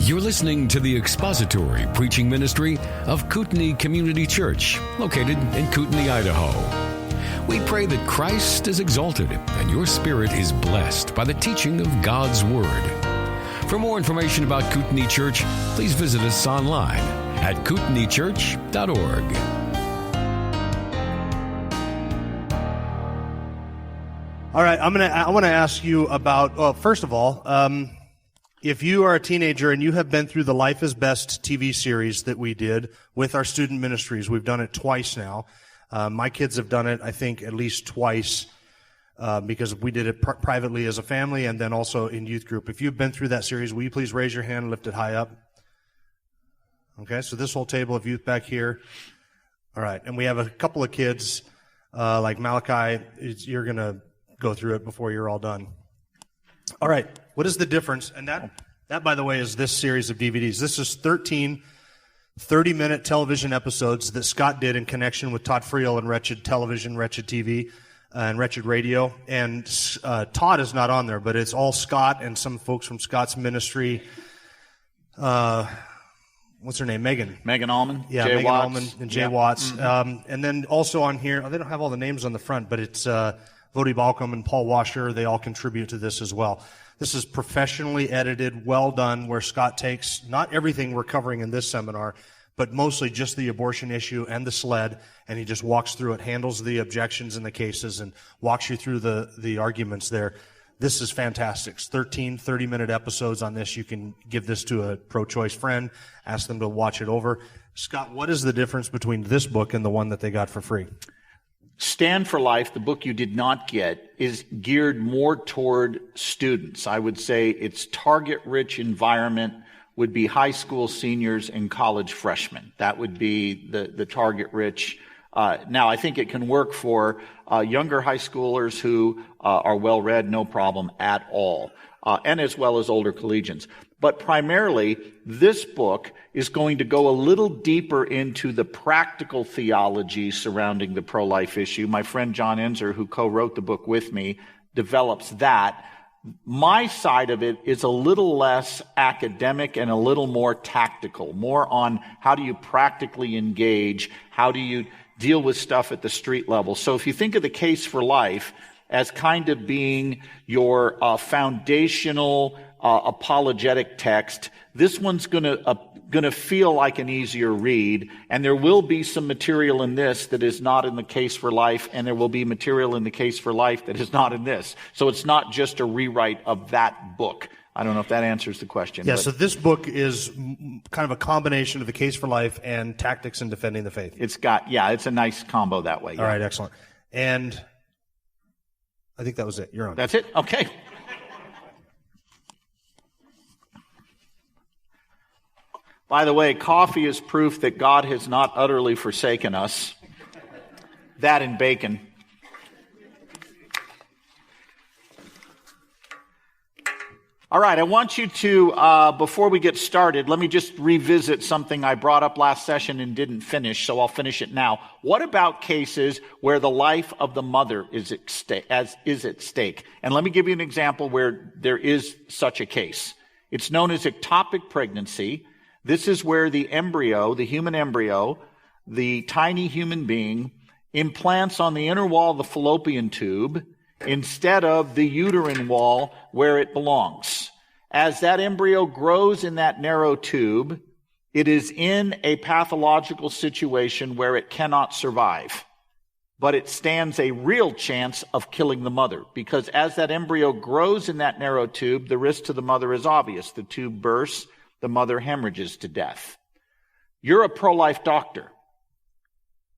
You're listening to the expository preaching ministry of Kootenai Community Church, located in Kootenai, Idaho. We pray that Christ is exalted and your spirit is blessed by the teaching of God's Word. For more information about Kootenai Church, please visit us online at kootenaichurch.org. All right, I want to ask you about, well, first of all, if you are a teenager and you have been through the Life is Best TV series that we did with our student ministries, we've done it twice now. My kids have done it, I think, at least twice because we did it privately as a family and then also in youth group. If you've been through that series, will you please raise your hand and lift it high up? Okay, so this whole table of youth back here. All right, and we have a couple of kids like Malachi. You're going to go through it before you're all done. All right, what is the difference? And that, by the way, is this series of DVDs. This is 13 30-minute television episodes that Scott did in connection with Todd Friel and Wretched Television, Wretched TV, and Wretched Radio. And Todd is not on there, but it's all Scott and some folks from Scott's ministry. What's her name? Megan Allman. Yeah, Jay Megan Watts. Allman and Jay Watts. Mm-hmm. And then also on here, they don't have all the names on the front, but it's Vodi Balcom and Paul Washer. They all contribute to this as well. This is professionally edited, well done, where Scott takes not everything we're covering in this seminar, but mostly just the abortion issue and the SLED, and he just walks through it, handles the objections in the cases, and walks you through the arguments there. This is fantastic. It's 13 30-minute episodes on this. You can give this to a pro-choice friend, ask them to watch it over. Scott, what is the difference between this book and the one that they got for free? Stand for Life, the book you did not get, is geared more toward students. I would say its target-rich environment would be high school seniors and college freshmen. That would be the target-rich. Now, I think it can work for younger high schoolers who are well-read, no problem at all, and as well as older collegians. But primarily, this book is going to go a little deeper into the practical theology surrounding the pro-life issue. My friend John Enzer, who co-wrote the book with me, develops that. My side of it is a little less academic and a little more tactical, more on how do you practically engage, how do you deal with stuff at the street level. So if you think of the Case for Life as kind of being your foundational apologetic text, this one's gonna feel like an easier read, and there will be some material in this that is not in the Case for Life, and there will be material in the Case for Life that is not in this. So it's not just a rewrite of that book. I don't know if that answers the question. Yeah, so this book is kind of a combination of the Case for Life and Tactics in Defending the Faith. It's a nice combo that way. Yeah. All right, excellent. And I think that was it. You're on. That's it? Okay. By the way, coffee is proof that God has not utterly forsaken us. That and bacon. All right, I want you to, before we get started, let me just revisit something I brought up last session and didn't finish, so I'll finish it now. What about cases where the life of the mother is at stake? And let me give you an example where there is such a case. It's known as ectopic pregnancy. This is where the embryo, the human embryo, the tiny human being, implants on the inner wall of the fallopian tube instead of the uterine wall where it belongs. As that embryo grows in that narrow tube, it is in a pathological situation where it cannot survive. But it stands a real chance of killing the mother, because as that embryo grows in that narrow tube, the risk to the mother is obvious. The tube bursts, the mother hemorrhages to death. You're a pro-life doctor.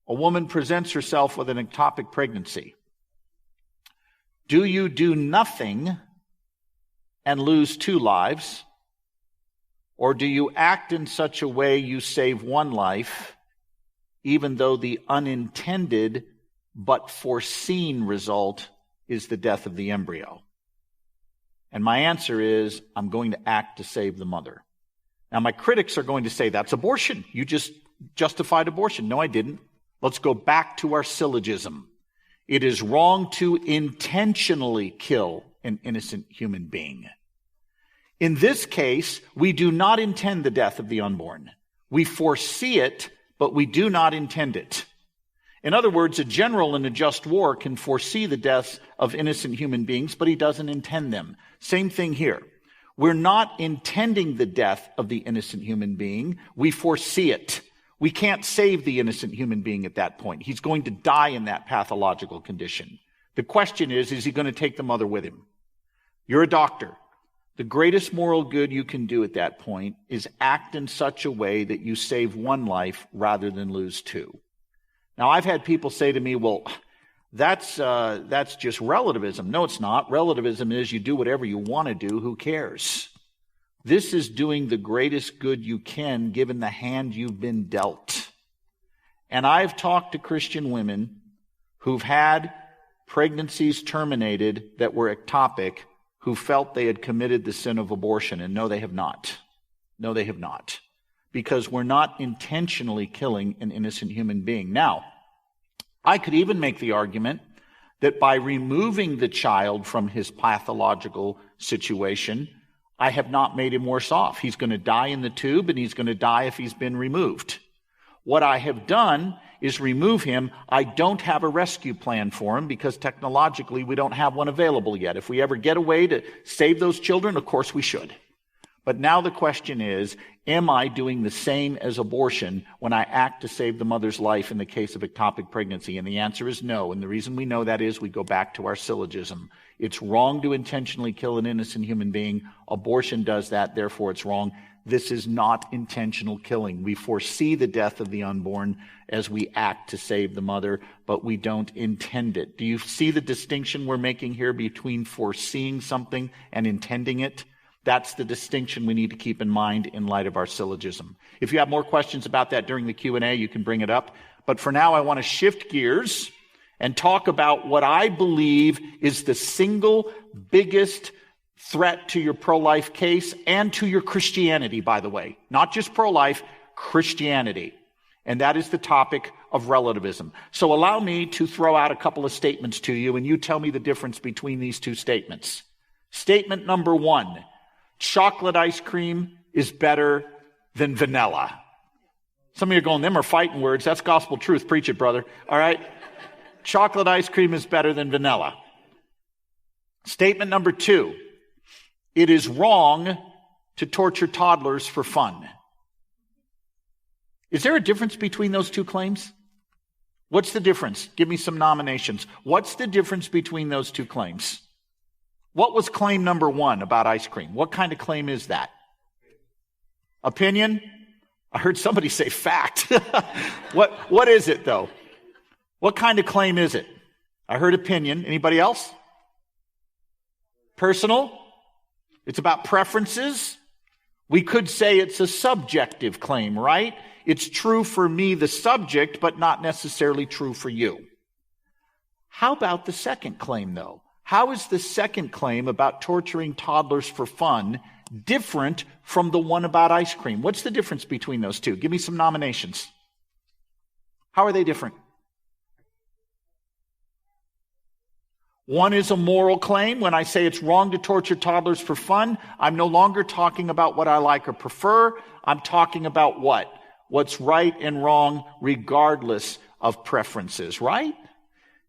A woman presents herself with an ectopic pregnancy. Do you do nothing and lose 2 lives? Or do you act in such a way you save 1 life, even though the unintended but foreseen result is the death of the embryo? And my answer is, I'm going to act to save the mother. Now, my critics are going to say, that's abortion. You just justified abortion. No, I didn't. Let's go back to our syllogism. It is wrong to intentionally kill an innocent human being. In this case, we do not intend the death of the unborn. We foresee it, but we do not intend it. In other words, a general in a just war can foresee the deaths of innocent human beings, but he doesn't intend them. Same thing here. We're not intending the death of the innocent human being. We foresee it. We can't save the innocent human being at that point. He's going to die in that pathological condition. The question is he going to take the mother with him? You're a doctor. The greatest moral good you can do at that point is act in such a way that you save one life rather than lose two. Now, I've had people say to me, well, that's just relativism. No, it's not. Relativism is you do whatever you want to do. Who cares? This is doing the greatest good you can given the hand you've been dealt. And I've talked to Christian women who've had pregnancies terminated that were ectopic, who felt they had committed the sin of abortion, and no, they have not. No, they have not. Because we're not intentionally killing an innocent human being. Now, I could even make the argument that by removing the child from his pathological situation, I have not made him worse off. He's going to die in the tube, and he's going to die if he's been removed. What I have done is remove him. I don't have a rescue plan for him because technologically we don't have one available yet. If we ever get a way to save those children, of course we should. But now the question is, am I doing the same as abortion when I act to save the mother's life in the case of ectopic pregnancy? And the answer is no. And the reason we know that is we go back to our syllogism. It's wrong to intentionally kill an innocent human being. Abortion does that, therefore it's wrong. This is not intentional killing. We foresee the death of the unborn as we act to save the mother, but we don't intend it. Do you see the distinction we're making here between foreseeing something and intending it? That's the distinction we need to keep in mind in light of our syllogism. If you have more questions about that during the Q&A, you can bring it up. But for now, I want to shift gears and talk about what I believe is the single biggest threat to your pro-life case and to your Christianity, by the way. Not just pro-life, Christianity. And that is the topic of relativism. So allow me to throw out a couple of statements to you, and you tell me the difference between these two statements. Statement number one, chocolate ice cream is better than vanilla. Some of you are going, them are fighting words. That's gospel truth. Preach it, brother. All right? Chocolate ice cream is better than vanilla. Statement number two, it is wrong to torture toddlers for fun. Is there a difference between those two claims? What's the difference? Give me some nominations. What's the difference between those two claims? What was claim number one about ice cream? What kind of claim is that? Opinion? I heard somebody say fact. What is it, though? What kind of claim is it? I heard opinion. Anybody else? Personal? It's about preferences. We could say it's a subjective claim, right? It's true for me, the subject, but not necessarily true for you. How about the second claim, though? How is the second claim about torturing toddlers for fun different from the one about ice cream? What's the difference between those two? Give me some nominations. How are they different? One is a moral claim. When I say it's wrong to torture toddlers for fun, I'm no longer talking about what I like or prefer. I'm talking about what? What's right and wrong regardless of preferences, right?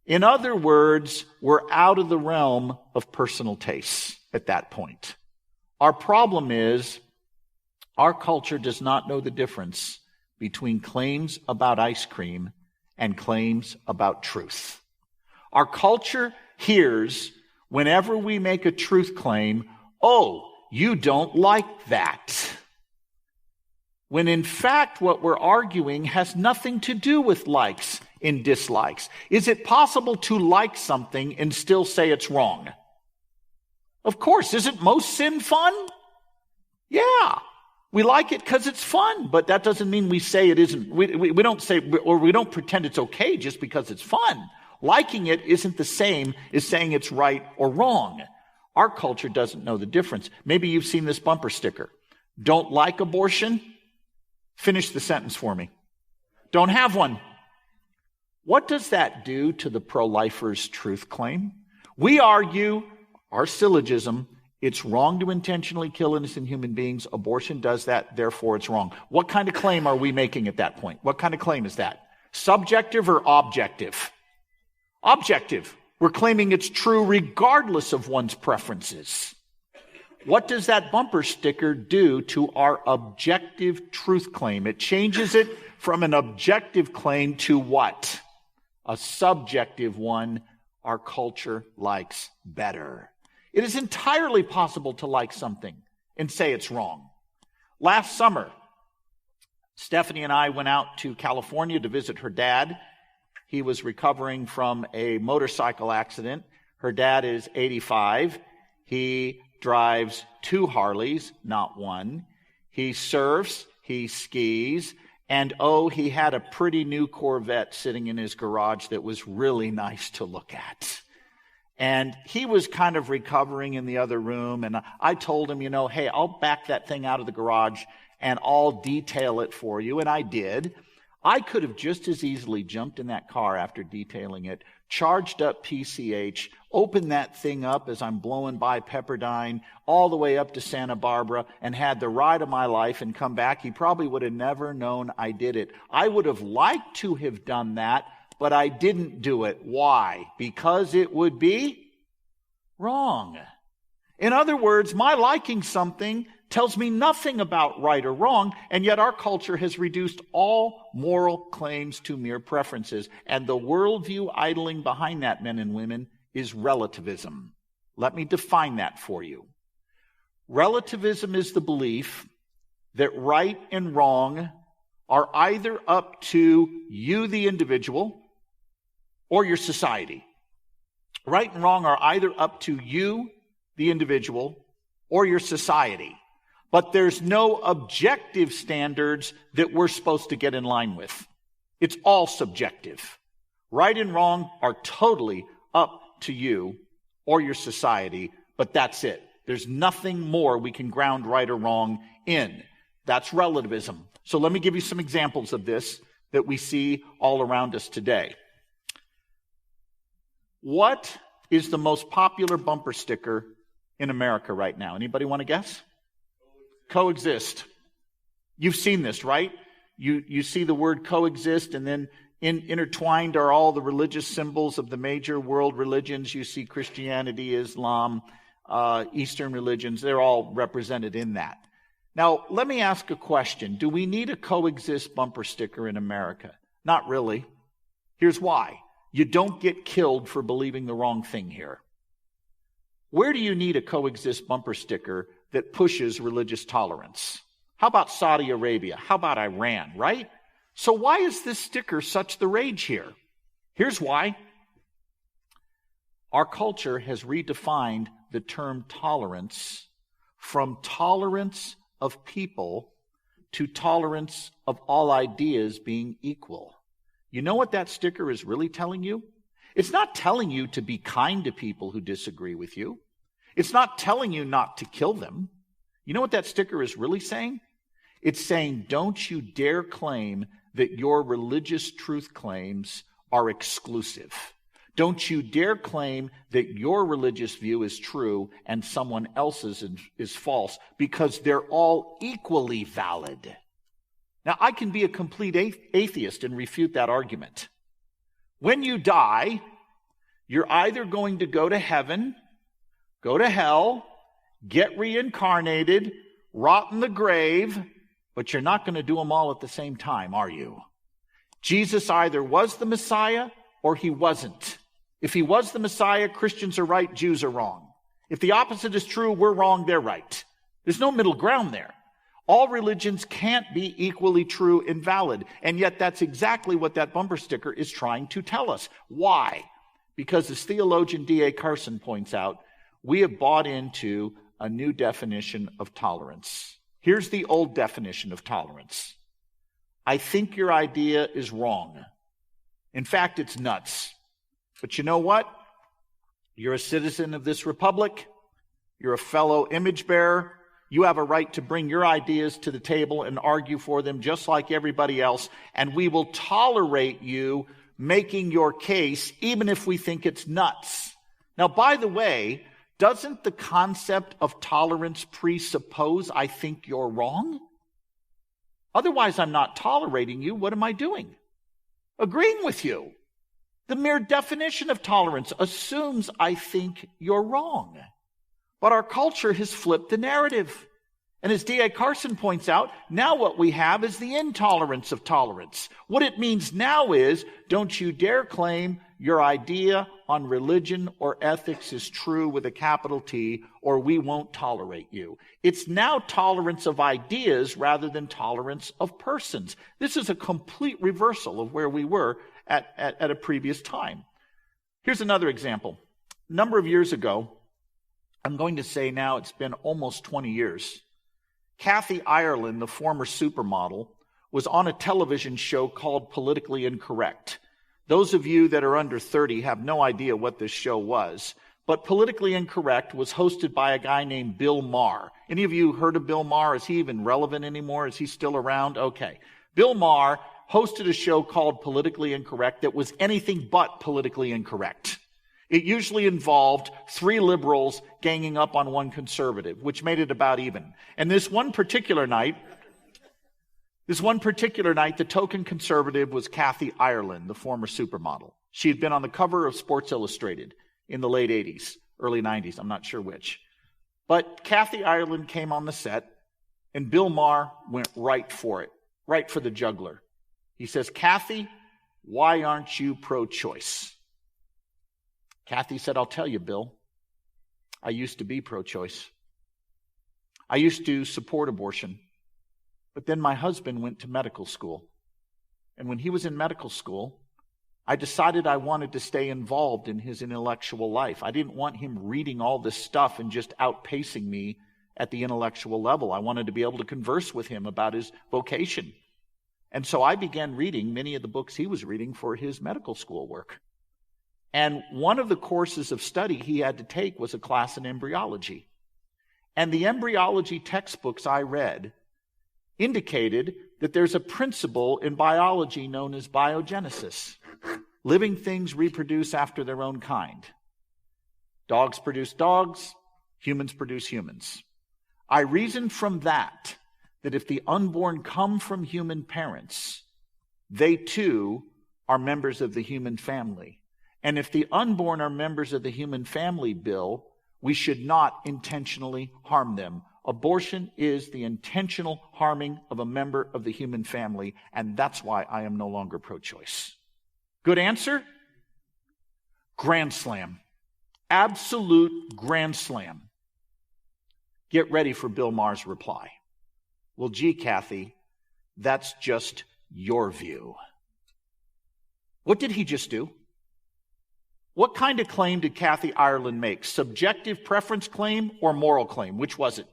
In other words, we're out of the realm of personal tastes at that point. Our problem is our culture does not know the difference between claims about ice cream and claims about truth. Our culture hears whenever we make a truth claim, oh, you don't like that. When in fact what we're arguing has nothing to do with likes and dislikes. Is it possible to like something and still say it's wrong? Of course. Isn't most sin fun? Yeah. We like it because it's fun, but that doesn't mean we say it isn't. We don't say, or we don't pretend it's okay just because it's fun. Liking it isn't the same as saying it's right or wrong. Our culture doesn't know the difference. Maybe you've seen this bumper sticker. Don't like abortion? Finish the sentence for me. Don't have one. What does that do to the pro-lifer's truth claim? We argue, our syllogism, It's wrong to intentionally kill innocent human beings. Abortion does that, therefore it's wrong. What kind of claim are we making at that point? What kind of claim is that? Subjective or objective? Objective. We're claiming it's true regardless of one's preferences. What does that bumper sticker do to our objective truth claim? It changes it from an objective claim to what? A subjective one our culture likes better. It is entirely possible to like something and say it's wrong. Last summer, Stephanie and I went out to California to visit her dad. He was recovering from a motorcycle accident. Her dad is 85. He drives 2 Harleys, not 1. He surfs, he skis, and he had a pretty new Corvette sitting in his garage that was really nice to look at. And he was kind of recovering in the other room, and I told him, hey, I'll back that thing out of the garage and I'll detail it for you, and I did. I could have just as easily jumped in that car after detailing it, charged up PCH, opened that thing up as I'm blowing by Pepperdine, all the way up to Santa Barbara, and had the ride of my life and come back. He probably would have never known I did it. I would have liked to have done that, but I didn't do it. Why? Because it would be wrong. In other words, my liking something tells me nothing about right or wrong, and yet our culture has reduced all moral claims to mere preferences. And the worldview idling behind that, men and women, is relativism. Let me define that for you. Relativism is the belief that right and wrong are either up to you, the individual, or your society. Right and wrong are either up to you, the individual, or your society. But there's no objective standards that we're supposed to get in line with. It's all subjective. Right and wrong are totally up to you or your society, but that's it. There's nothing more we can ground right or wrong in. That's relativism. So let me give you some examples of this that we see all around us today. What is the most popular bumper sticker in America right now? Anybody want to guess? Coexist. You've seen this, right? You see the word coexist, and then intertwined are all the religious symbols of the major world religions. You see Christianity, Islam, Eastern religions. They're all represented in that. Now, let me ask a question. Do we need a coexist bumper sticker in America? Not really. Here's why. You don't get killed for believing the wrong thing here. Where do you need a coexist bumper sticker that pushes religious tolerance? How about Saudi Arabia? How about Iran, right? So why is this sticker such the rage here? Here's why. Our culture has redefined the term tolerance from tolerance of people to tolerance of all ideas being equal. You know what that sticker is really telling you? It's not telling you to be kind to people who disagree with you. It's not telling you not to kill them. You know what that sticker is really saying? It's saying, don't you dare claim that your religious truth claims are exclusive. Don't you dare claim that your religious view is true and someone else's is false, because they're all equally valid. Now, I can be a complete atheist and refute that argument. When you die, you're either going to go to heaven, go to hell, get reincarnated, rot in the grave, but you're not going to do them all at the same time, are you? Jesus either was the Messiah or he wasn't. If he was the Messiah, Christians are right, Jews are wrong. If the opposite is true, we're wrong, they're right. There's no middle ground there. All religions can't be equally true and valid, and yet that's exactly what that bumper sticker is trying to tell us. Why? Because as theologian D.A. Carson points out, we have bought into a new definition of tolerance. Here's the old definition of tolerance. I think your idea is wrong. In fact, it's nuts. But you know what? You're a citizen of this republic. You're a fellow image bearer. You have a right to bring your ideas to the table and argue for them just like everybody else. And we will tolerate you making your case even if we think it's nuts. Now, by the way, doesn't the concept of tolerance presuppose I think you're wrong? Otherwise, I'm not tolerating you. What am I doing? Agreeing with you. The mere definition of tolerance assumes I think you're wrong. But our culture has flipped the narrative. And as D.A. Carson points out, now what we have is the intolerance of tolerance. What it means now is, don't you dare claim your idea on religion or ethics is true with a capital T, or we won't tolerate you. It's now tolerance of ideas rather than tolerance of persons. This is a complete reversal of where we were at a previous time. Here's another example. A number of years ago, I'm going to say now it's been almost 20 years, Kathy Ireland, the former supermodel, was on a television show called Politically Incorrect. Those of you that are under 30 have no idea what this show was. But Politically Incorrect was hosted by a guy named Bill Maher. Any of you heard of Bill Maher? Is he even relevant anymore? Is he still around? Okay. Bill Maher hosted a show called Politically Incorrect that was anything but politically incorrect. It usually involved 3 liberals ganging up on 1 conservative, which made it about even. And this one particular night, the token conservative was Kathy Ireland, the former supermodel. She had been on the cover of Sports Illustrated in the late 80s, early 90s, I'm not sure which. But Kathy Ireland came on the set, and Bill Maher went right for it, right for the jugular. He says, "Kathy, why aren't you pro-choice?" Kathy said, "I'll tell you, Bill, I used to be pro-choice. I used to support abortion. But then my husband went to medical school. And when he was in medical school, I decided I wanted to stay involved in his intellectual life. I didn't want him reading all this stuff and just outpacing me at the intellectual level. I wanted to be able to converse with him about his vocation. And so I began reading many of the books he was reading for his medical school work. And one of the courses of study he had to take was a class in embryology. And the embryology textbooks I read indicated that there's a principle in biology known as biogenesis. Living things reproduce after their own kind. Dogs produce dogs, humans produce humans. I reasoned from that if the unborn come from human parents, they too are members of the human family. And if the unborn are members of the human family, Bill, we should not intentionally harm them. Abortion is the intentional harming of a member of the human family, and that's why I am no longer pro-choice. Good answer? Grand slam. Absolute grand slam. Get ready for Bill Maher's reply. Well, gee, Kathy, that's just your view. What did he just do? What kind of claim did Kathy Ireland make? Subjective preference claim or moral claim? Which was it?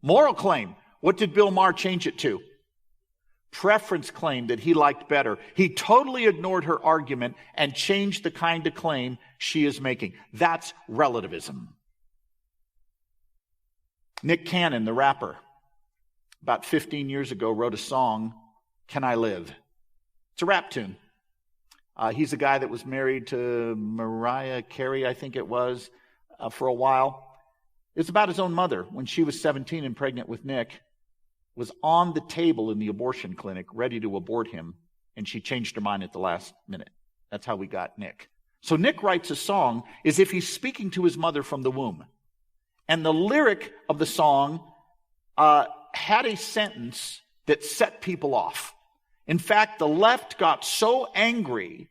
Moral claim. What did Bill Maher change it to? Preference claim that he liked better. He totally ignored her argument and changed the kind of claim she is making. That's relativism. Nick Cannon, the rapper, about 15 years ago wrote a song, "Can I Live?" It's a rap tune. He's a guy that was married to Mariah Carey, I think it was, for a while. It's about his own mother. When she was 17 and pregnant with Nick, was on the table in the abortion clinic, ready to abort him, and she changed her mind at the last minute. That's how we got Nick. So Nick writes a song as if he's speaking to his mother from the womb. And the lyric of the song had a sentence that set people off. In fact, the left got so angry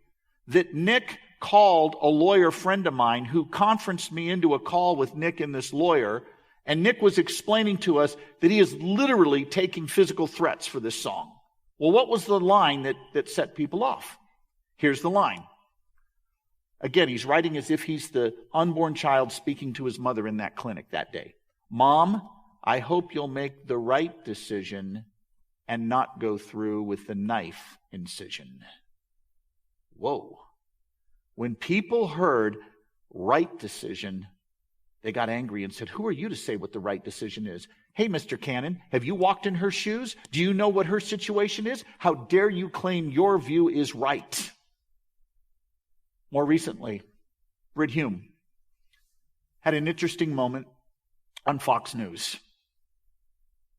that Nick called a lawyer friend of mine who conferenced me into a call with Nick and this lawyer, and Nick was explaining to us that he is literally taking physical threats for this song. Well, what was the line that set people off? Here's the line. Again, he's writing as if he's the unborn child speaking to his mother in that clinic that day. "Mom, I hope you'll make the right decision and not go through with the knife incision." Whoa. When people heard right decision, they got angry and said, "Who are you to say what the right decision is? Hey, Mr. Cannon, have you walked in her shoes? Do you know what her situation is? How dare you claim your view is right?" More recently, Britt Hume had an interesting moment on Fox News.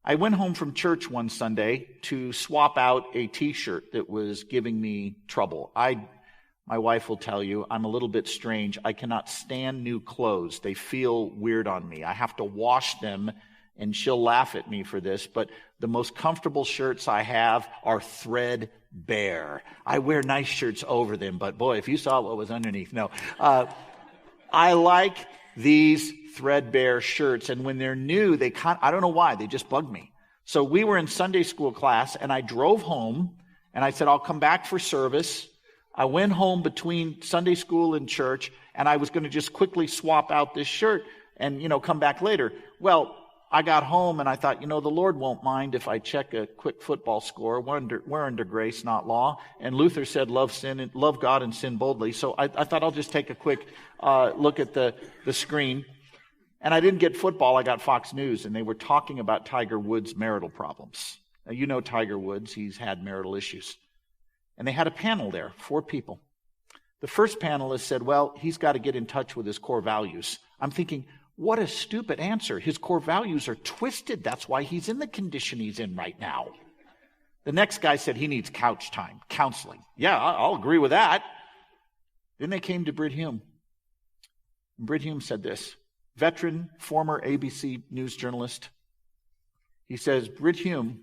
I went home from church one Sunday to swap out a t-shirt that was giving me trouble. My wife will tell you, I'm a little bit strange. I cannot stand new clothes. They feel weird on me. I have to wash them, and she'll laugh at me for this, but the most comfortable shirts I have are threadbare. I wear nice shirts over them, but boy, if you saw what was underneath. No. I like these threadbare shirts, and when they're new, I don't know why, they just bug me. So we were in Sunday school class, and I drove home, and I said, I'll come back for service. I went home between Sunday school and church, and I was going to just quickly swap out this shirt and, come back later. Well, I got home, and I thought, the Lord won't mind if I check a quick football score. We're under grace, not law. And Luther said, love God and sin boldly. So I thought I'll just take a quick look at the screen. And I didn't get football, I got Fox News, and they were talking about Tiger Woods' marital problems. Now, you know Tiger Woods, he's had marital issues. And they had a panel there, 4 people. The first panelist said, well, he's got to get in touch with his core values. I'm thinking, what a stupid answer. His core values are twisted. That's why he's in the condition he's in right now. The next guy said he needs couch time, counseling. Yeah, I'll agree with that. Then they came to Brit Hume. And Brit Hume said this. Veteran, former ABC news journalist. He says, Brit Hume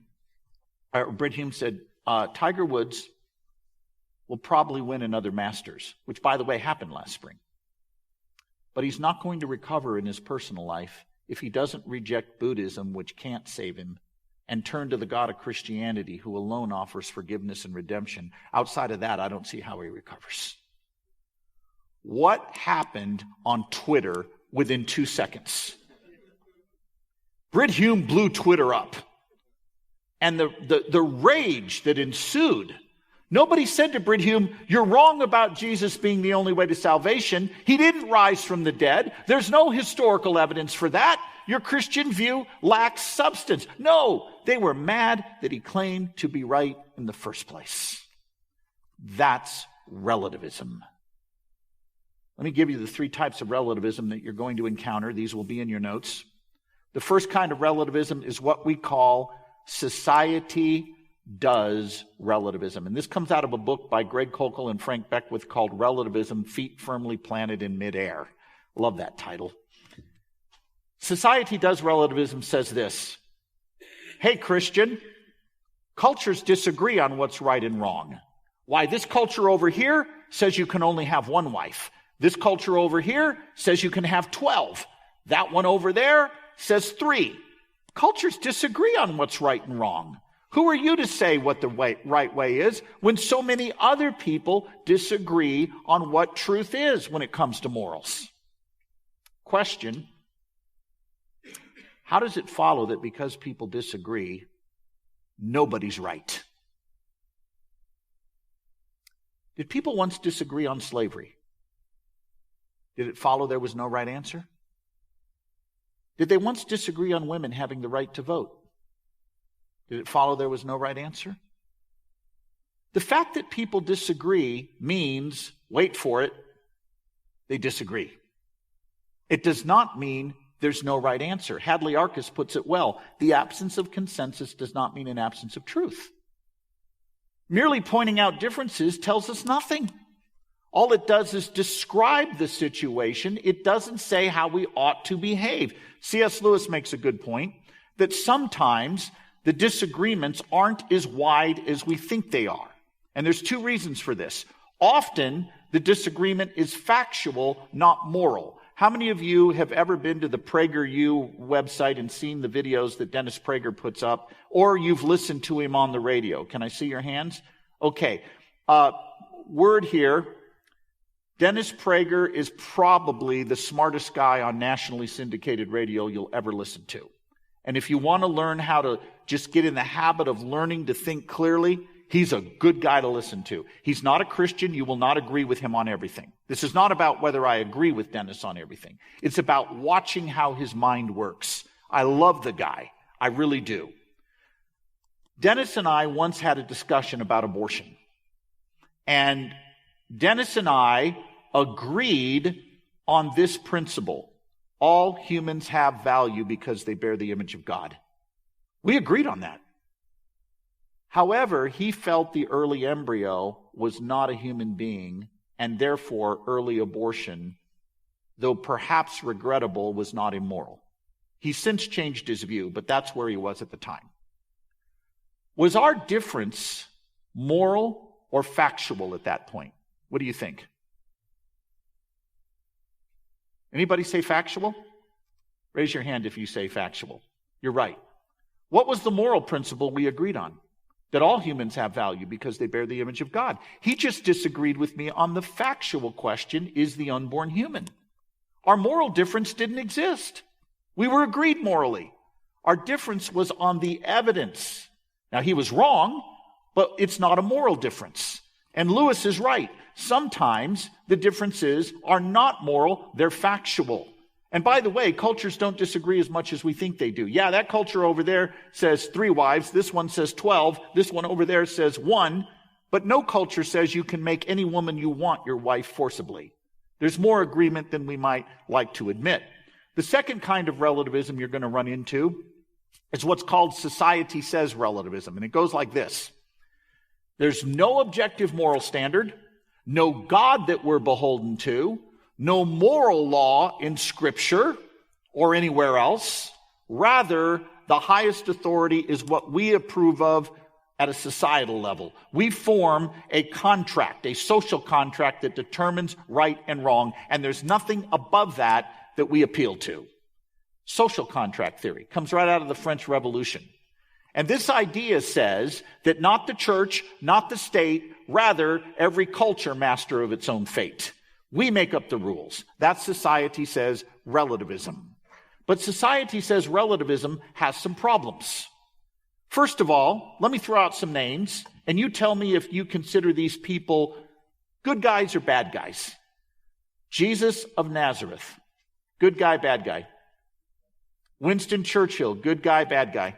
said, Tiger Woods will probably win another Masters, which, by the way, happened last spring. But he's not going to recover in his personal life if he doesn't reject Buddhism, which can't save him, and turn to the God of Christianity, who alone offers forgiveness and redemption. Outside of that, I don't see how he recovers. What happened on Twitter within 2 seconds? Brit Hume blew Twitter up. And the rage that ensued. Nobody said to Brit Hume, you're wrong about Jesus being the only way to salvation. He didn't rise from the dead. There's no historical evidence for that. Your Christian view lacks substance. No, they were mad that he claimed to be right in the first place. That's relativism. Let me give you the 3 types of relativism that you're going to encounter. These will be in your notes. The first kind of relativism is what we call society does relativism. And this comes out of a book by Greg Koukl and Frank Beckwith called Relativism, Feet Firmly Planted in Midair. Love that title. Society does relativism says this. Hey, Christian, cultures disagree on what's right and wrong. Why, this culture over here says you can only have 1 wife. This culture over here says you can have 12. That one over there says 3. Cultures disagree on what's right and wrong. Who are you to say what the right way is when so many other people disagree on what truth is when it comes to morals? Question, how does it follow that because people disagree, nobody's right? Did people once disagree on slavery? Did it follow there was no right answer? Did they once disagree on women having the right to vote? Did it follow there was no right answer? The fact that people disagree means, wait for it, they disagree. It does not mean there's no right answer. Hadley Arkes puts it well. The absence of consensus does not mean an absence of truth. Merely pointing out differences tells us nothing. All it does is describe the situation. It doesn't say how we ought to behave. C.S. Lewis makes a good point that sometimes the disagreements aren't as wide as we think they are. And there's 2 reasons for this. Often, the disagreement is factual, not moral. How many of you have ever been to the PragerU website and seen the videos that Dennis Prager puts up, or you've listened to him on the radio? Can I see your hands? Okay. Word here. Dennis Prager is probably the smartest guy on nationally syndicated radio you'll ever listen to. And if you want to learn how to just get in the habit of learning to think clearly, he's a good guy to listen to. He's not a Christian. You will not agree with him on everything. This is not about whether I agree with Dennis on everything. It's about watching how his mind works. I love the guy. I really do. Dennis and I once had a discussion about abortion. And Dennis and I agreed on this principle. all humans have value because they bear the image of God. We agreed on that. However, he felt the early embryo was not a human being, and therefore early abortion, though perhaps regrettable, was not immoral. He's since changed his view, but that's where he was at the time. Was our difference moral or factual at that point? What do you think? Anybody say factual? Raise your hand if you say factual. You're right. What was the moral principle we agreed on? That all humans have value because they bear the image of God. He just disagreed with me on the factual question, is the unborn human? Our moral difference didn't exist. We were agreed morally. Our difference was on the evidence. Now, he was wrong, but it's not a moral difference. And Lewis is right. Sometimes the differences are not moral, they're factual. And by the way, cultures don't disagree as much as we think they do. Yeah, that culture over there says 3 wives, this one says 12, this one over there says 1, but no culture says you can make any woman you want your wife forcibly. There's more agreement than we might like to admit. The second kind of relativism you're going to run into is what's called society says relativism, and it goes like this. There's no objective moral standard, no God that we're beholden to, no moral law in Scripture or anywhere else. Rather, the highest authority is what we approve of at a societal level. We form a contract, a social contract that determines right and wrong, and there's nothing above that that we appeal to. Social contract theory comes right out of the French Revolution. And this idea says that not the church, not the state, rather every culture master of its own fate. We make up the rules. That society says relativism. But society says relativism has some problems. First of all, let me throw out some names, and you tell me if you consider these people good guys or bad guys. Jesus of Nazareth, good guy, bad guy. Winston Churchill, good guy, bad guy.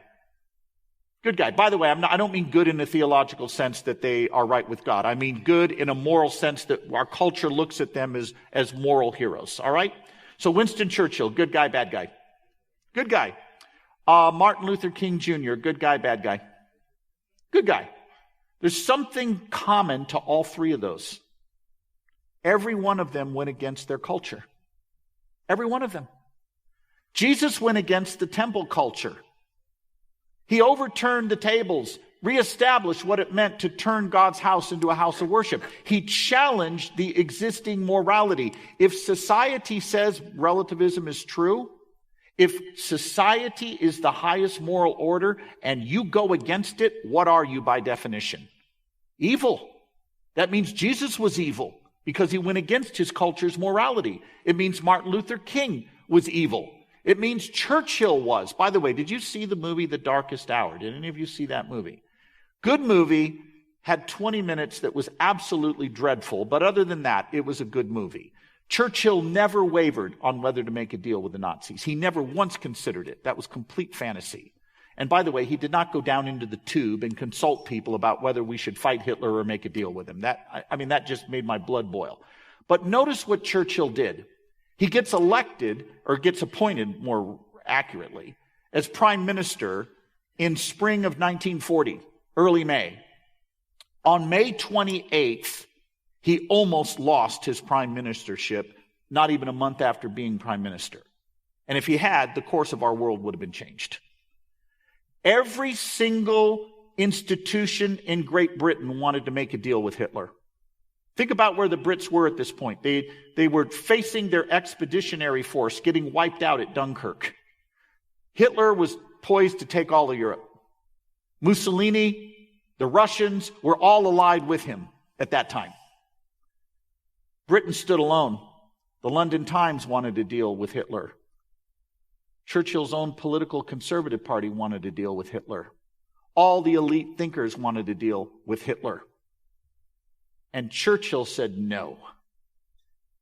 Good guy. By the way, I don't mean good in the theological sense that they are right with God. I mean good in a moral sense that our culture looks at them as moral heroes. All right? So Winston Churchill, good guy, bad guy. Good guy. Martin Luther King Jr., good guy, bad guy. Good guy. There's something common to all three of those. Every one of them went against their culture. Every one of them. Jesus went against the temple culture. He overturned the tables, reestablished what it meant to turn God's house into a house of worship. He challenged the existing morality. If society says relativism is true, if society is the highest moral order and you go against it, what are you by definition? Evil. That means Jesus was evil because he went against his culture's morality. It means Martin Luther King was evil. It means Churchill was. By the way, did you see the movie The Darkest Hour? Did any of you see that movie? Good movie, had 20 minutes that was absolutely dreadful, but other than that, it was a good movie. Churchill never wavered on whether to make a deal with the Nazis. He never once considered it. That was complete fantasy. And by the way, he did not go down into the tube and consult people about whether we should fight Hitler or make a deal with him. That just made my blood boil. But notice what Churchill did. He gets elected, or gets appointed more accurately, as prime minister in spring of 1940, early May. On May 28th, he almost lost his prime ministership, not even a month after being prime minister. And if he had, the course of our world would have been changed. Every single institution in Great Britain wanted to make a deal with Hitler. Think about where the Brits were at this point. They were facing their expeditionary force getting wiped out at Dunkirk. Hitler was poised to take all of Europe. Mussolini, the Russians were all allied with him at that time. Britain stood alone. The London Times wanted to deal with Hitler. Churchill's own political conservative party wanted to deal with Hitler. All the elite thinkers wanted to deal with Hitler. And Churchill said no.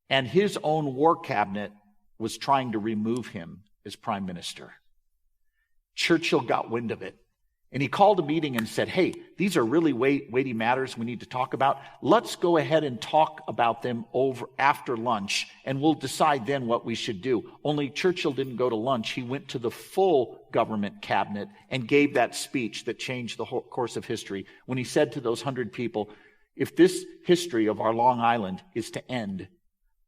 And his own war cabinet was trying to remove him as prime minister. Churchill got wind of it. And he called a meeting and said, hey, these are really weighty matters we need to talk about. Let's go ahead and talk about them over after lunch, and we'll decide then what we should do. Only Churchill didn't go to lunch. He went to the full government cabinet and gave that speech that changed the whole course of history when he said to those 100 people, if this history of our Long Island is to end,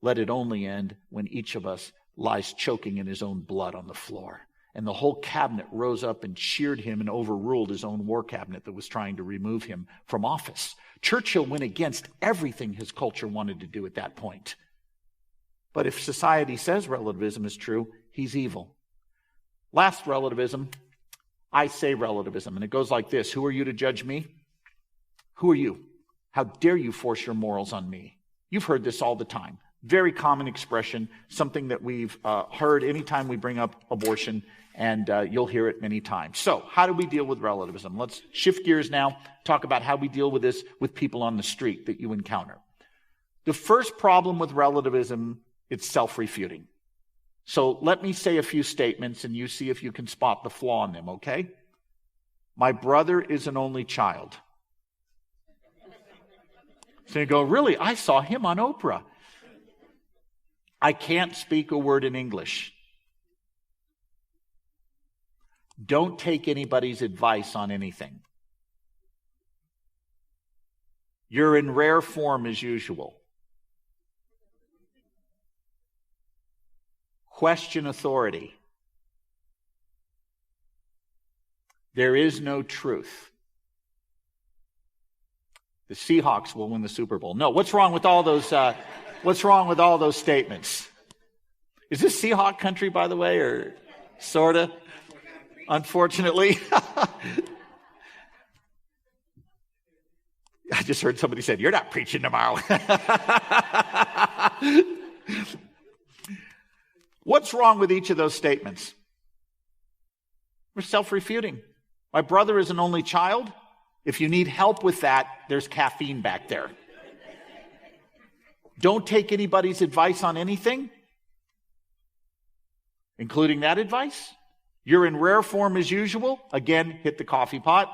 let it only end when each of us lies choking in his own blood on the floor. And the whole cabinet rose up and cheered him and overruled his own war cabinet that was trying to remove him from office. Churchill went against everything his culture wanted to do at that point. But if society says relativism is true, he's evil. Last relativism, I say relativism, and it goes like this. Who are you to judge me? Who are you? How dare you force your morals on me? You've heard this all the time. Very common expression, something that we've heard anytime we bring up abortion, and you'll hear it many times. So, how do we deal with relativism? Let's shift gears now, talk about how we deal with this with people on the street that you encounter. The first problem with relativism, it's self-refuting. So, let me say a few statements, and you see if you can spot the flaw in them, okay? My brother is an only child. So you go, really? I saw him on Oprah. I can't speak a word in English. Don't take anybody's advice on anything. You're in rare form as usual. Question authority. There is no truth. The Seahawks will win the Super Bowl. No, what's wrong with all those? What's wrong with all those statements? Is this Seahawk country, by the way, or sorta? Unfortunately. I just heard somebody say, you're not preaching tomorrow. What's wrong with each of those statements? We're self-refuting. My brother is an only child. If you need help with that, there's caffeine back there. Don't take anybody's advice on anything, including that advice. You're in rare form as usual. Again, hit the coffee pot.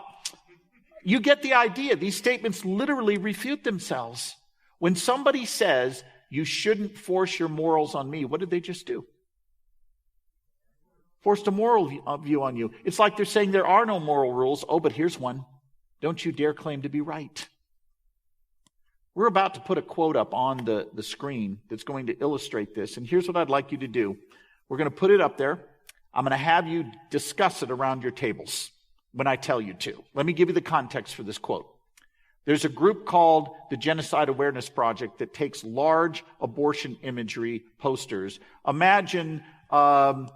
You get the idea. These statements literally refute themselves. When somebody says, you shouldn't force your morals on me, what did they just do? Forced a moral view on you. It's like they're saying there are no moral rules. Oh, but here's one. Don't you dare claim to be right. We're about to put a quote up on the screen that's going to illustrate this. And here's what I'd like you to do. We're going to put it up there. I'm going to have you discuss it around your tables when I tell you to. Let me give you the context for this quote. There's a group called the Genocide Awareness Project that takes large abortion imagery posters. Imagine a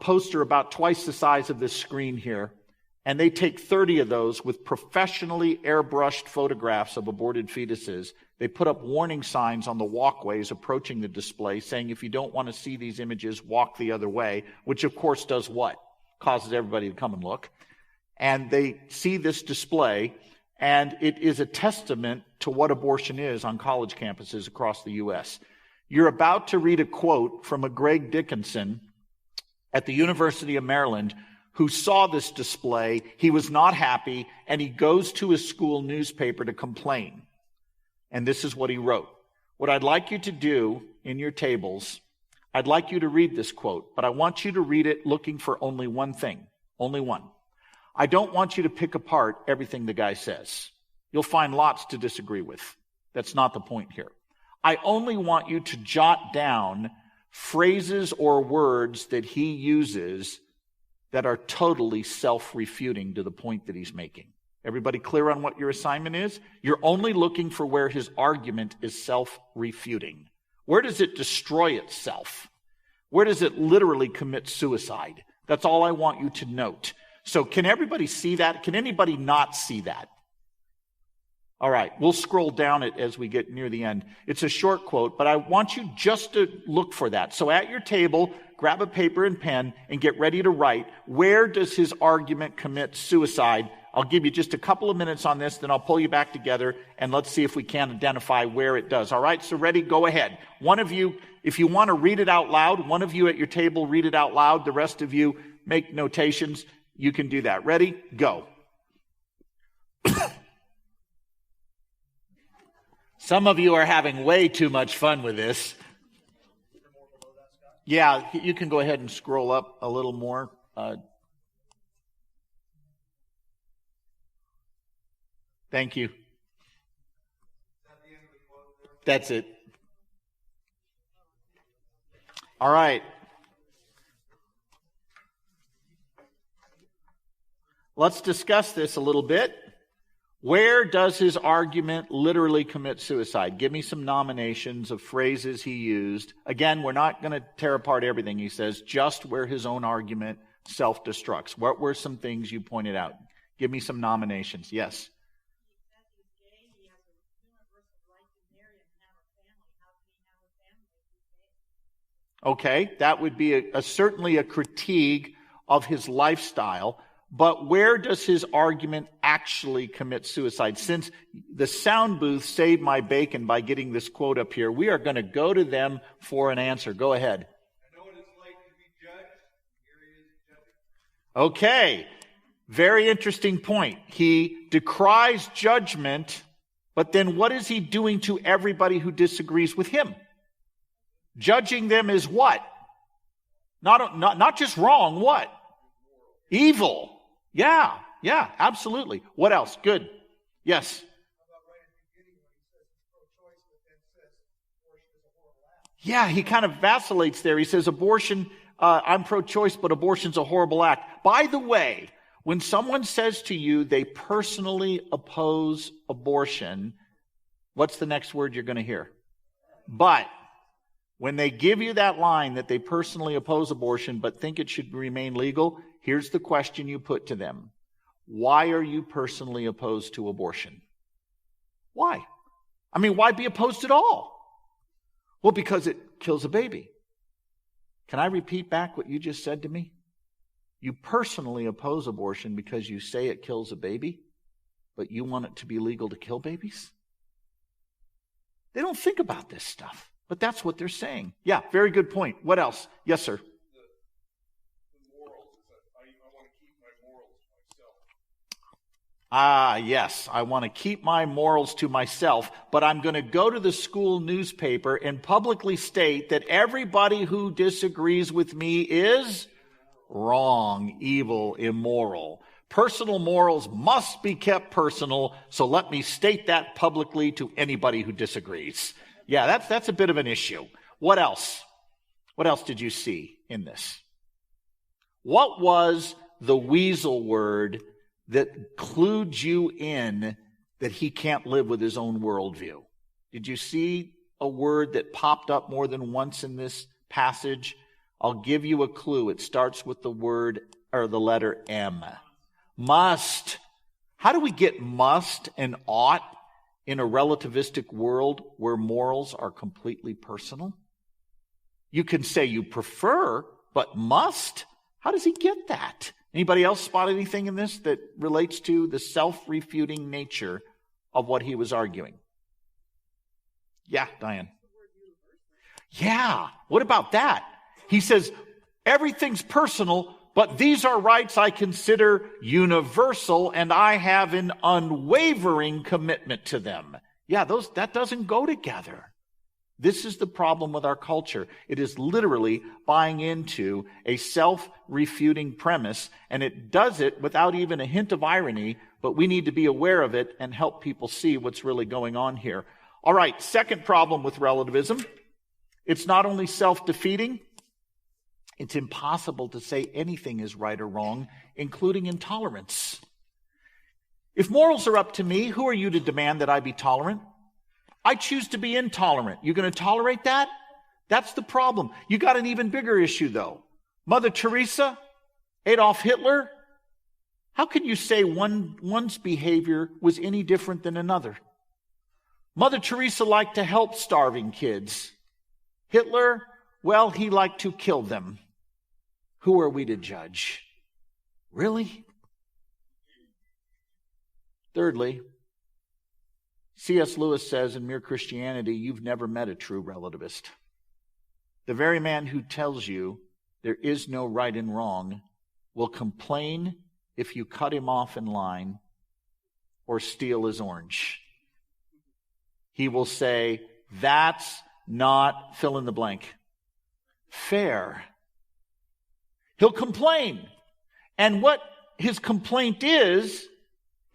poster about twice the size of this screen here. And they take 30 of those with professionally airbrushed photographs of aborted fetuses. They put up warning signs on the walkways approaching the display saying, if you don't want to see these images, walk the other way, which of course does what? Causes everybody to come and look. And they see this display, and it is a testament to what abortion is on college campuses across the U.S. You're about to read a quote from a Greg Dickinson at the University of Maryland who saw this display. He was not happy, and he goes to his school newspaper to complain. And this is what he wrote. What I'd like you to do in your tables, I'd like you to read this quote, but I want you to read it looking for only one thing, only one. I don't want you to pick apart everything the guy says. You'll find lots to disagree with. That's not the point here. I only want you to jot down phrases or words that he uses that are totally self-refuting to the point that he's making. Everybody clear on what your assignment is? You're only looking for where his argument is self-refuting. Where does it destroy itself? Where does it literally commit suicide? That's all I want you to note. So can everybody see that? Can anybody not see that? All right, we'll scroll down it as we get near the end. It's a short quote, but I want you just to look for that. So at your table, grab a paper and pen and get ready to write, where does his argument commit suicide? I'll give you just a couple of minutes on this, then I'll pull you back together, and let's see if we can identify where it does. All right, so ready? Go ahead. One of you, if you want to read it out loud, one of you at your table read it out loud. The rest of you make notations. You can do that. Ready? Go. Some of you are having way too much fun with this. Yeah, you can go ahead and scroll up a little more. Thank you. That's it. All right. Let's discuss this a little bit. Where does his argument literally commit suicide? Give me some nominations of phrases he used. Again, we're not going to tear apart everything he says, just where his own argument self-destructs. What were some things you pointed out? Give me some nominations. Yes. Okay, that would be certainly a critique of his lifestyle. But where does his argument actually commit suicide? Since the sound booth saved my bacon by getting this quote up here, we are going to go to them for an answer. Go ahead. I know what it's like to be judged. Here he is judging. Okay, very interesting point. He decries judgment, but then what is he doing to everybody who disagrees with him? Judging them is what? Not just wrong, what? Evil. Yeah, absolutely. What else? Good. Yes. Yeah, he kind of vacillates there. He says abortion, I'm pro-choice, but abortion's a horrible act. By the way, when someone says to you they personally oppose abortion, what's the next word you're going to hear? But. When they give you that line that they personally oppose abortion but think it should remain legal, here's the question you put to them. Why are you personally opposed to abortion? Why? I mean, why be opposed at all? Well, because it kills a baby. Can I repeat back what you just said to me? You personally oppose abortion because you say it kills a baby, but you want it to be legal to kill babies? They don't think about this stuff. But that's what they're saying. Yeah, very good point. What else? Yes, sir. The morals. I want to keep my morals to myself. Yes, I want to keep my morals to myself, but I'm going to go to the school newspaper and publicly state that everybody who disagrees with me is wrong, evil, immoral. Personal morals must be kept personal, so let me state that publicly to anybody who disagrees. Yeah, that's a bit of an issue. What else? What else did you see in this? What was the weasel word that clued you in that he can't live with his own worldview? Did you see a word that popped up more than once in this passage? I'll give you a clue. It starts with the word or the letter M. Must. How do we get must and ought in a relativistic world where morals are completely personal? You can say you prefer, but must? How does he get that? Anybody else spot anything in this that relates to the self-refuting nature of what he was arguing? Yeah, Diane. Yeah, what about that? He says, everything's personal, but these are rights I consider universal, and I have an unwavering commitment to them. Yeah, that doesn't go together. This is the problem with our culture. It is literally buying into a self-refuting premise, and it does it without even a hint of irony, but we need to be aware of it and help people see what's really going on here. All right, second problem with relativism. It's not only self-defeating, it's impossible to say anything is right or wrong, including intolerance. If morals are up to me, who are you to demand that I be tolerant? I choose to be intolerant. You going to tolerate that? That's the problem. You got an even bigger issue, though. Mother Teresa, Adolf Hitler. How can you say one's behavior was any different than another? Mother Teresa liked to help starving kids. Hitler, well, he liked to kill them. Who are we to judge? Really? Thirdly, C.S. Lewis says in Mere Christianity, you've never met a true relativist. The very man who tells you there is no right and wrong will complain if you cut him off in line or steal his orange. He will say, that's not fill in the blank. Fair. He'll complain. And what his complaint is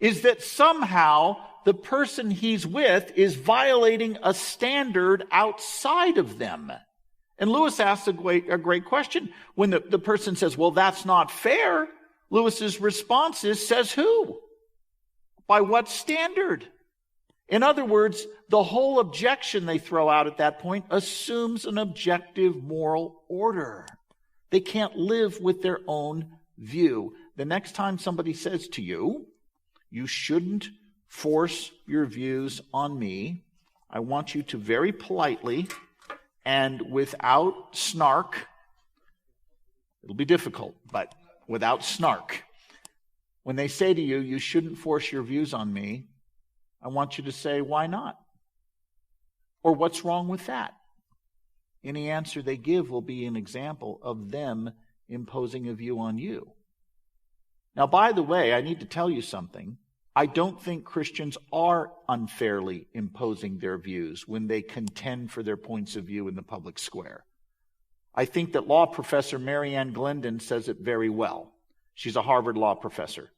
that somehow the person he's with is violating a standard outside of them. And Lewis asks a great question. When the person says, well, that's not fair, Lewis's response is, says who? By what standard? In other words, the whole objection they throw out at that point assumes an objective moral order. They can't live with their own view. The next time somebody says to you, you shouldn't force your views on me, I want you to very politely and without snark, it'll be difficult, but without snark, when they say to you, you shouldn't force your views on me, I want you to say, why not? Or what's wrong with that? Any answer they give will be an example of them imposing a view on you. Now, by the way, I need to tell you something. I don't think Christians are unfairly imposing their views when they contend for their points of view in the public square. I think that law professor Mary Ann Glendon says it very well. She's a Harvard law professor.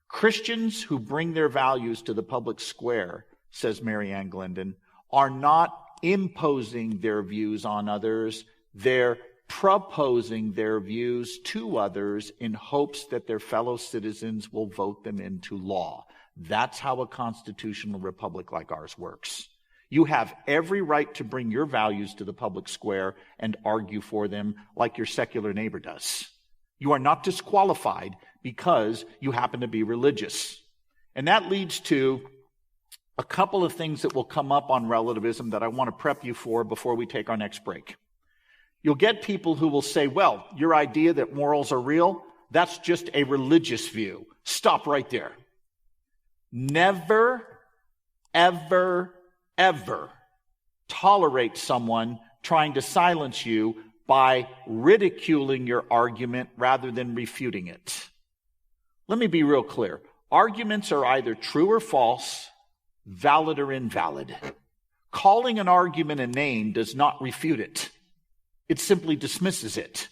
Christians who bring their values to the public square, says Mary Ann Glendon, are not imposing their views on others. They're proposing their views to others in hopes that their fellow citizens will vote them into law. That's how a constitutional republic like ours works. You have every right to bring your values to the public square and argue for them like your secular neighbor does. You are not disqualified because you happen to be religious. And that leads to a couple of things that will come up on relativism that I want to prep you for before we take our next break. You'll get people who will say, well, your idea that morals are real, that's just a religious view. Stop right there. Never, ever, ever tolerate someone trying to silence you by ridiculing your argument rather than refuting it. Let me be real clear. Arguments are either true or false, valid or invalid. Calling an argument a name does not refute it. It simply dismisses it.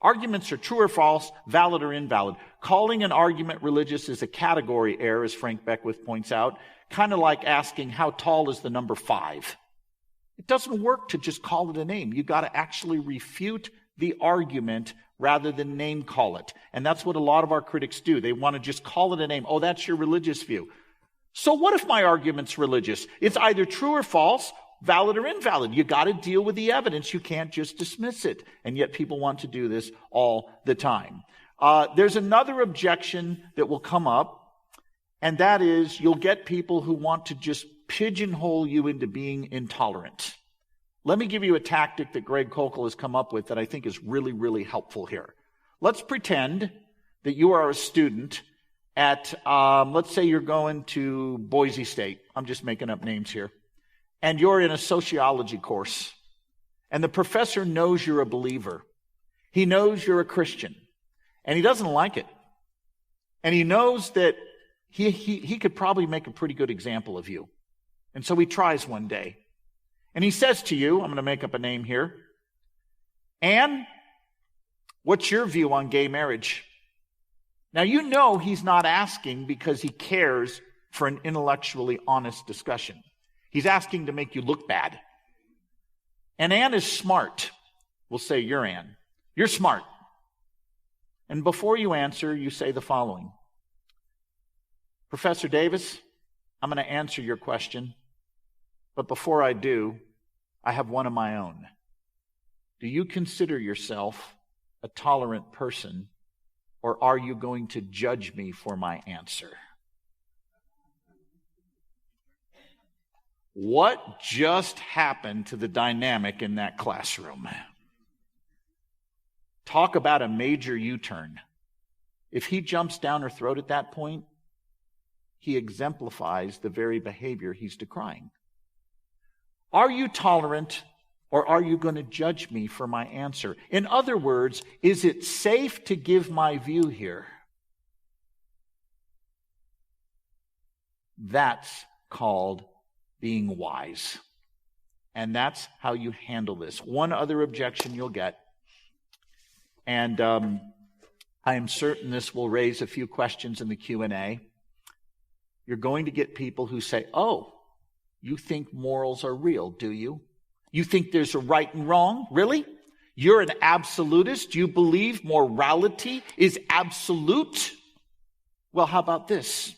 Arguments are true or false, valid or invalid. Calling an argument religious is a category error, as Frank Beckwith points out, kind of like asking how tall is the number 5. It doesn't work to just call it a name. You got to actually refute the argument rather than name call it. And that's what a lot of our critics do. They want to just call it a name. Oh, that's your religious view. So what if my argument's religious? It's either true or false, valid or invalid. You got to deal with the evidence. You can't just dismiss it. And yet people want to do this all the time. There's another objection that will come up, and that is you'll get people who want to just pigeonhole you into being intolerant. Let me give you a tactic that Greg Kokel has come up with that I think is really, really helpful here. Let's pretend that you are a student at, let's say you're going to Boise State. I'm just making up names here. And you're in a sociology course. And the professor knows you're a believer. He knows you're a Christian. And he doesn't like it. And he knows that he could probably make a pretty good example of you. And so he tries one day. And he says to you, I'm going to make up a name here, Anne, what's your view on gay marriage? Now, you know he's not asking because he cares for an intellectually honest discussion. He's asking to make you look bad. And Anne is smart. We'll say you're Anne. You're smart. And before you answer, you say the following. Professor Davis, I'm going to answer your question. But before I do, I have one of my own. Do you consider yourself a tolerant person, or are you going to judge me for my answer? What just happened to the dynamic in that classroom? Talk about a major U-turn. If he jumps down her throat at that point, he exemplifies the very behavior he's decrying. Are you tolerant, or are you going to judge me for my answer? In other words, is it safe to give my view here? That's called being wise. And that's how you handle this. One other objection you'll get, and I am certain this will raise a few questions in the Q&A. You're going to get people who say, oh, you think morals are real, do you? You think there's a right and wrong? Really? You're an absolutist? You believe morality is absolute? Well, how about this?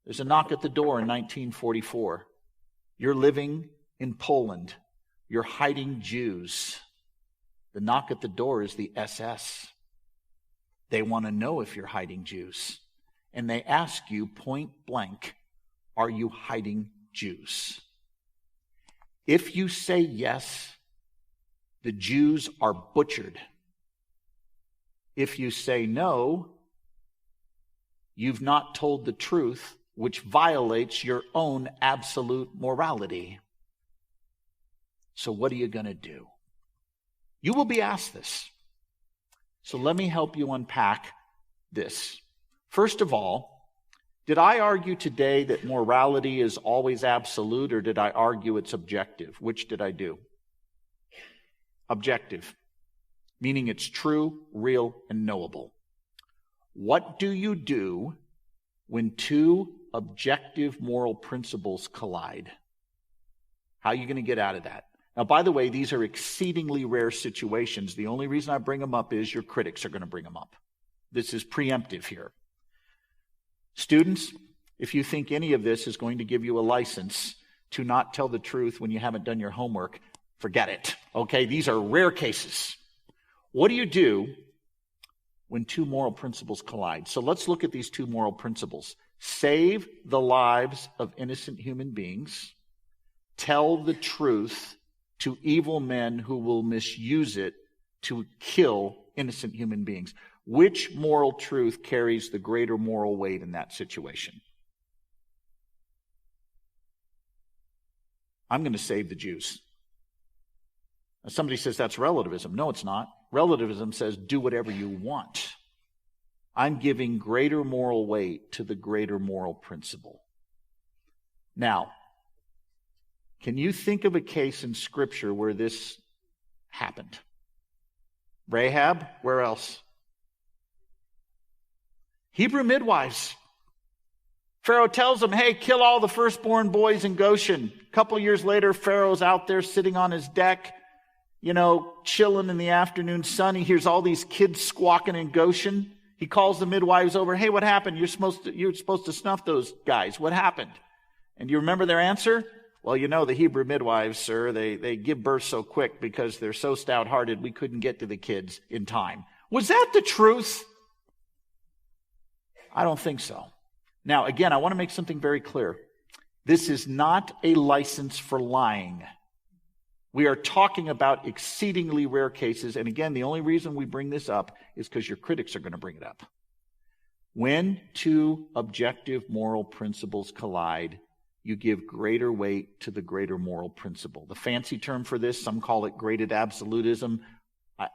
There's a knock at the door in 1944. You're living in Poland. You're hiding Jews. The knock at the door is the SS. They want to know if you're hiding Jews. And they ask you point blank, are you hiding Jews? If you say yes, the Jews are butchered. If you say no, you've not told the truth, which violates your own absolute morality. So what are you going to do? You will be asked this. So let me help you unpack this. First of all, did I argue today that morality is always absolute, or did I argue it's objective? Which did I do? Objective, meaning it's true, real, and knowable. What do you do when two objective moral principles collide? How are you going to get out of that? Now, by the way, these are exceedingly rare situations. The only reason I bring them up is your critics are going to bring them up. This is preemptive here. Students, if you think any of this is going to give you a license to not tell the truth when you haven't done your homework, forget it. Okay, these are rare cases. What do you do when two moral principles collide? So let's look at these two moral principles. Save the lives of innocent human beings. Tell the truth to evil men who will misuse it to kill innocent human beings. Which moral truth carries the greater moral weight in that situation? I'm going to save the Jews. Now, somebody says that's relativism. No, it's not. Relativism says do whatever you want. I'm giving greater moral weight to the greater moral principle. Now, can you think of a case in Scripture where this happened? Rahab? Where else? Hebrew midwives. Pharaoh tells them, hey, kill all the firstborn boys in Goshen. A couple years later, Pharaoh's out there sitting on his deck, chilling in the afternoon sun. He hears all these kids squawking in Goshen. He calls the midwives over. Hey, what happened? You're supposed to snuff those guys. What happened? And do you remember their answer? Well, the Hebrew midwives, sir, they give birth so quick because they're so stout-hearted we couldn't get to the kids in time. Was that the truth? I don't think so. Now, again, I want to make something very clear. This is not a license for lying. We are talking about exceedingly rare cases. And again, the only reason we bring this up is because your critics are going to bring it up. When two objective moral principles collide, you give greater weight to the greater moral principle. The fancy term for this, some call it graded absolutism.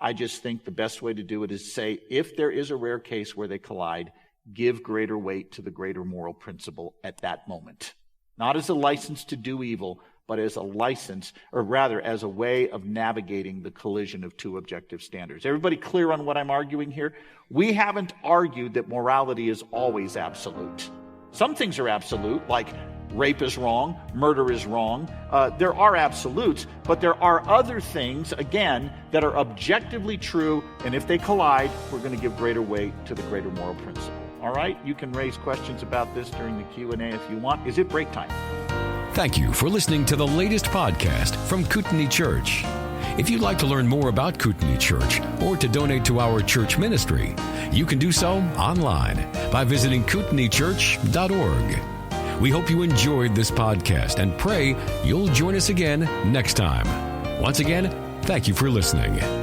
I just think the best way to do it is say, if there is a rare case where they collide, give greater weight to the greater moral principle at that moment. Not as a license to do evil, but as a license, or rather as a way of navigating the collision of two objective standards. Everybody clear on what I'm arguing here? We haven't argued that morality is always absolute. Some things are absolute, like rape is wrong, murder is wrong. There are absolutes, but there are other things, again, that are objectively true, and if they collide, we're going to give greater weight to the greater moral principle. All right? You can raise questions about this during the Q&A if you want. Is it break time? Thank you for listening to the latest podcast from Kootenai Church. If you'd like to learn more about Kootenai Church or to donate to our church ministry, you can do so online by visiting kootenaichurch.org. We hope you enjoyed this podcast and pray you'll join us again next time. Once again, thank you for listening.